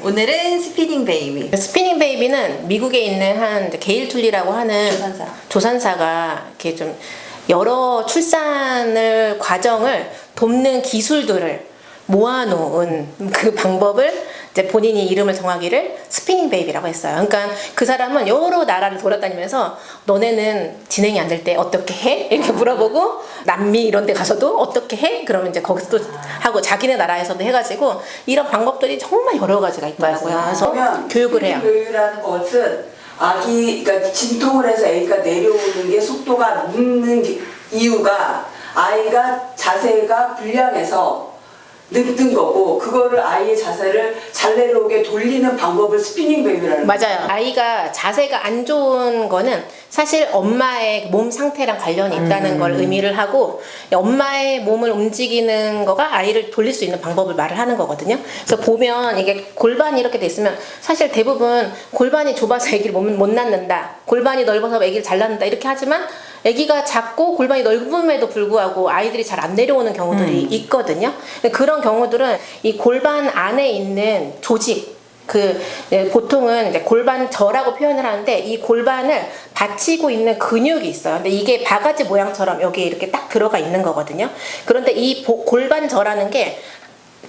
오늘은 스피닝 베이비. 스피닝 베이비는 미국에 있는 한 게일 툴리라고 하는 조산사가 이렇게 좀 여러 출산을 과정을 돕는 기술들을 모아놓은 그 방법을 이제 본인이 이름을 정하기를 스피닝 베이비라고 했어요. 그러니까 그 사람은 여러 나라를 돌아다니면서 너네는 진행이 안 될 때 어떻게 해? 이렇게 물어보고 남미 이런 데 가서도 어떻게 해? 그러면 이제 거기서 또 하고 자기네 나라에서도 해가지고 이런 방법들이 정말 여러 가지가 있더라고요. 그래서 교육을 해요. 교육이라는 것은 그러니까 진통을 해서 아기가 내려오는 게 속도가 늦는 이유가 아이가 자세가 불량해서 늦는 거고, 그거를 아이의 자세를 잘 내려오게 돌리는 방법을 스피닝 베이비라는 맞아요. 거예요. 아이가 자세가 안 좋은 거는 사실 엄마의 몸 상태랑 관련이 있다는 걸 의미를 하고, 엄마의 몸을 움직이는 거가 아이를 돌릴 수 있는 방법을 말을 하는 거거든요. 그래서 보면 이게 골반이 이렇게 돼 있으면 사실 대부분 골반이 좁아서 아기를 못 낳는다, 골반이 넓어서 아기를 잘 낳는다 이렇게 하지만 아기가 작고 골반이 넓음에도 불구하고 아이들이 잘 안 내려오는 경우들이 있거든요. 그런 경우들은 이 골반 안에 있는 조직, 보통은 이제 골반저라고 표현을 하는데, 이 골반을 받치고 있는 근육이 있어요. 근데 이게 바가지 모양처럼 여기에 이렇게 딱 들어가 있는 거거든요. 그런데 이 골반저라는 게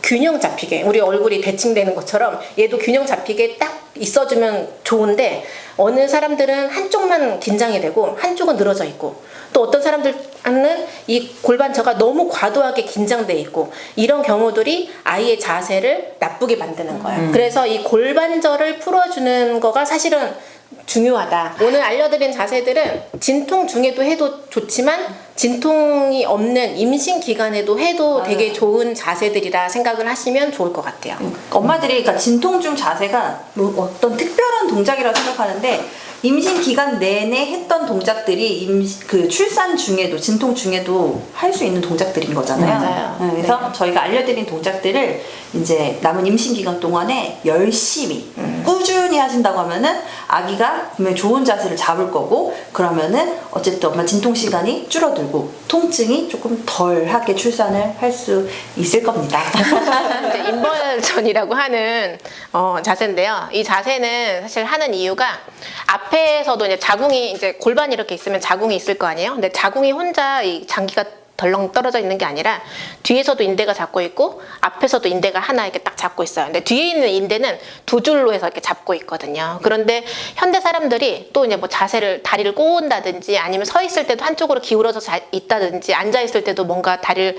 균형 잡히게, 우리 얼굴이 대칭되는 것처럼 얘도 균형 잡히게 딱 있어주면 좋은데, 어느 사람들은 한쪽만 긴장이 되고 한쪽은 늘어져 있고, 또 어떤 사람들은 이 골반저가 너무 과도하게 긴장돼 있고, 이런 경우들이 아이의 자세를 나쁘게 만드는 거예요. 그래서 이 골반저를 풀어주는 거가 사실은 중요하다. 오늘 알려드린 자세들은 진통 중에도 해도 좋지만 진통이 없는 임신 기간에도 해도 되게 좋은 자세들이라 생각을 하시면 좋을 것 같아요. 엄마들이 그러니까 진통 중 자세가 뭐 어떤 특별한 동작이라고 생각하는데, 임신 기간 내내 했던 동작들이 출산 중에도, 진통 중에도 할 수 있는 동작들인 거잖아요. 맞아요. 네, 그래서 저희가 알려드린 동작들을 이제 남은 임신 기간 동안에 열심히 꾸준히 하신다고 하면은 아기가 분명히 좋은 자세를 잡을 거고, 그러면은 어쨌든 엄마 진통 시간이 줄어들고 통증이 조금 덜하게 출산을 할 수 있을 겁니다. 이제 인버전이라고 하는 자세인데요. 이 자세는 사실 하는 이유가, 앞에서도 이제 자궁이, 이제 골반이 이렇게 있으면 자궁이 있을 거 아니에요. 근데 자궁이 혼자 이 장기가 덜렁 떨어져 있는 게 아니라 뒤에서도 인대가 잡고 있고 앞에서도 인대가 하나 이렇게 딱 잡고 있어요. 근데 뒤에 있는 인대는 두 줄로 해서 이렇게 잡고 있거든요. 그런데 현대 사람들이 또 이제 뭐 자세를, 다리를 꼬은다든지 아니면 서 있을 때도 한쪽으로 기울어서 있다든지 앉아 있을 때도 뭔가 다리를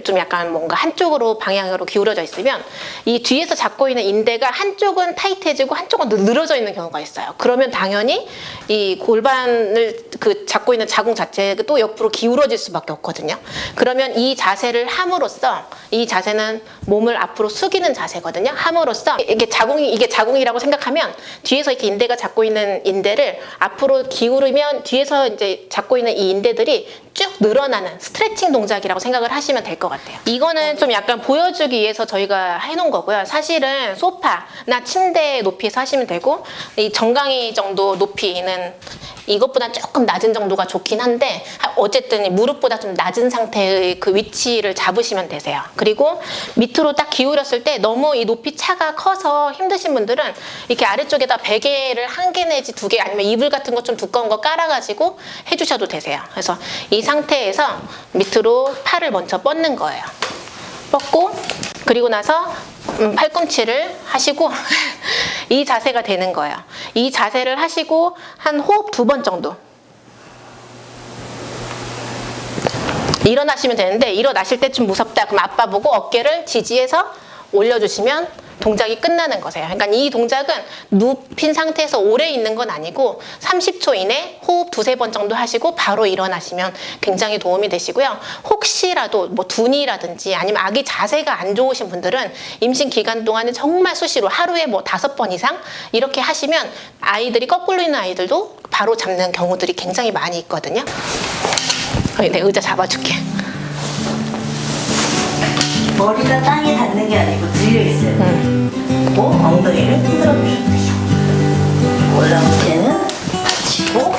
좀 약간 뭔가 한쪽으로 방향으로 기울어져 있으면 이 뒤에서 잡고 있는 인대가 한쪽은 타이트해지고 한쪽은 늘어져 있는 경우가 있어요. 그러면 당연히 이 골반을 잡고 있는 자궁 자체도 옆으로 기울어질 수밖에 없거든요. 그러면 이 자세를 함으로써, 이 자세는 몸을 앞으로 숙이는 자세거든요. 함으로써 이게 자궁이라고 생각하면 뒤에서 이렇게 인대가 잡고 있는 인대를 앞으로 기울이면 뒤에서 이제 잡고 있는 이 인대들이 쭉 늘어나는 스트레칭 동작이라고 생각을 하시면 될 것 같아요. 이거는 좀 약간 보여주기 위해서 저희가 해놓은 거고요. 사실은 소파나 침대 높이에서 하시면 되고, 이 정강이 정도 높이는 이것보다 조금 낮은 정도가 좋긴 한데, 어쨌든 무릎보다 좀 낮은 상태의 그 위치를 잡으시면 되세요. 그리고 밑으로 딱 기울였을 때 너무 이 높이 차가 커서 힘드신 분들은 이렇게 아래쪽에다 베개를 한 개 내지 두 개, 아니면 이불 같은 거 좀 두꺼운 거 깔아가지고 해주셔도 되세요. 그래서 이 상태에서 밑으로 팔을 먼저 뻗는 거예요. 뻗고, 그리고 나서 팔꿈치를 하시고 이 자세가 되는 거예요. 이 자세를 하시고 한 호흡 2번 정도 일어나시면 되는데, 일어나실 때 좀 무섭다 그럼 아빠 보고 어깨를 지지해서 올려주시면 동작이 끝나는 거세요. 그러니까 이 동작은 눕힌 상태에서 오래 있는 건 아니고 30초 이내 호흡 2-3번 정도 하시고 바로 일어나시면 굉장히 도움이 되시고요. 혹시라도 뭐 둔이라든지 아니면 아기 자세가 안 좋으신 분들은 임신 기간 동안에 정말 수시로 하루에 뭐 5번 이상 이렇게 하시면 아이들이 거꾸로 있는 아이들도 바로 잡는 경우들이 굉장히 많이 있거든요. 내 의자 잡아줄게. 머리가 땅에 닿는 게 아니고 들려 있어요. 그리고 엉덩이를 흔들어 주셔도 돼요. 올라올 때는 받치고